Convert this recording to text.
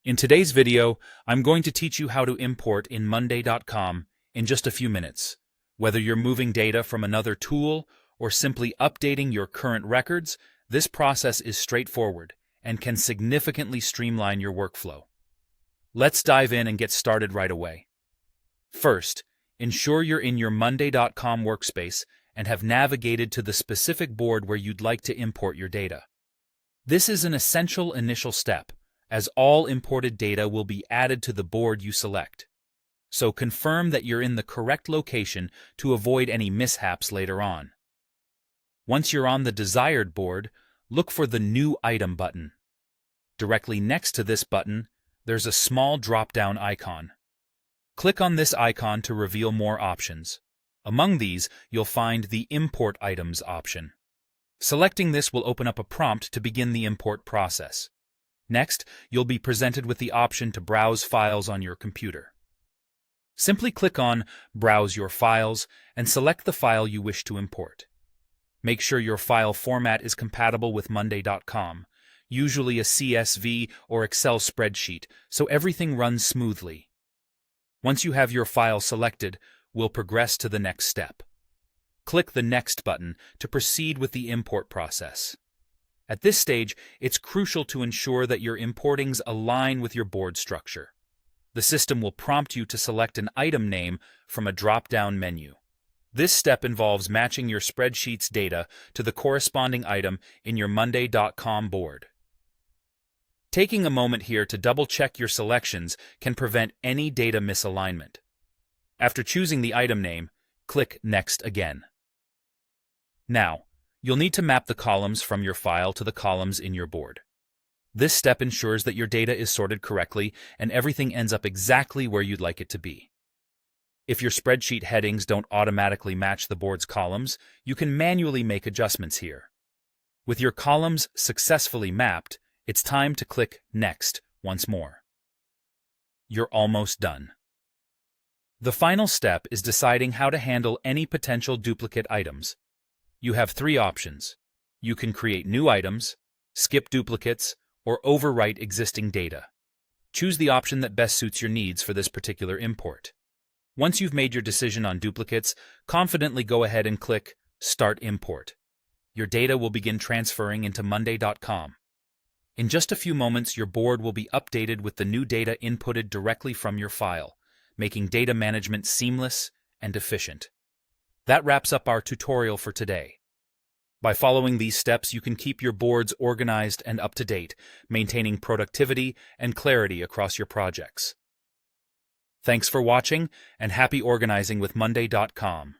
In today's video, I'm going to teach you how to import in Monday.com in just a few minutes. Whether you're moving data from another tool or simply updating your current records, this process is straightforward and can significantly streamline your workflow. Let's dive in and get started right away. First, ensure you're in your Monday.com workspace and have navigated to the specific board where you'd like to import your data. This is an essential initial step, as all imported data will be added to the board you select. So confirm that you're in the correct location to avoid any mishaps later on. Once you're on the desired board, look for the New Item button. Directly next to this button, there's a small drop-down icon. Click on this icon to reveal more options. Among these, you'll find the Import Items option. Selecting this will open up a prompt to begin the import process. Next, you'll be presented with the option to browse files on your computer. Simply click on Browse Your Files and select the file you wish to import. Make sure your file format is compatible with Monday.com, usually a CSV or Excel spreadsheet, so everything runs smoothly. Once you have your file selected, we'll progress to the next step. Click the Next button to proceed with the import process. At this stage, it's crucial to ensure that your importings align with your board structure. The system will prompt you to select an item name from a drop-down menu. This step involves matching your spreadsheet's data to the corresponding item in your Monday.com board. Taking a moment here to double-check your selections can prevent any data misalignment. After choosing the item name, click Next again. Now, you'll need to map the columns from your file to the columns in your board. This step ensures that your data is sorted correctly and everything ends up exactly where you'd like it to be. If your spreadsheet headings don't automatically match the board's columns, you can manually make adjustments here. With your columns successfully mapped, it's time to click Next once more. You're almost done. The final step is deciding how to handle any potential duplicate items. You have three options. You can create new items, skip duplicates, or overwrite existing data. Choose the option that best suits your needs for this particular import. Once you've made your decision on duplicates, confidently go ahead and click Start Import. Your data will begin transferring into Monday.com. In just a few moments, your board will be updated with the new data inputted directly from your file, making data management seamless and efficient. That wraps up our tutorial for today. By following these steps, you can keep your boards organized and up to date, maintaining productivity and clarity across your projects. Thanks for watching, and happy organizing with Monday.com.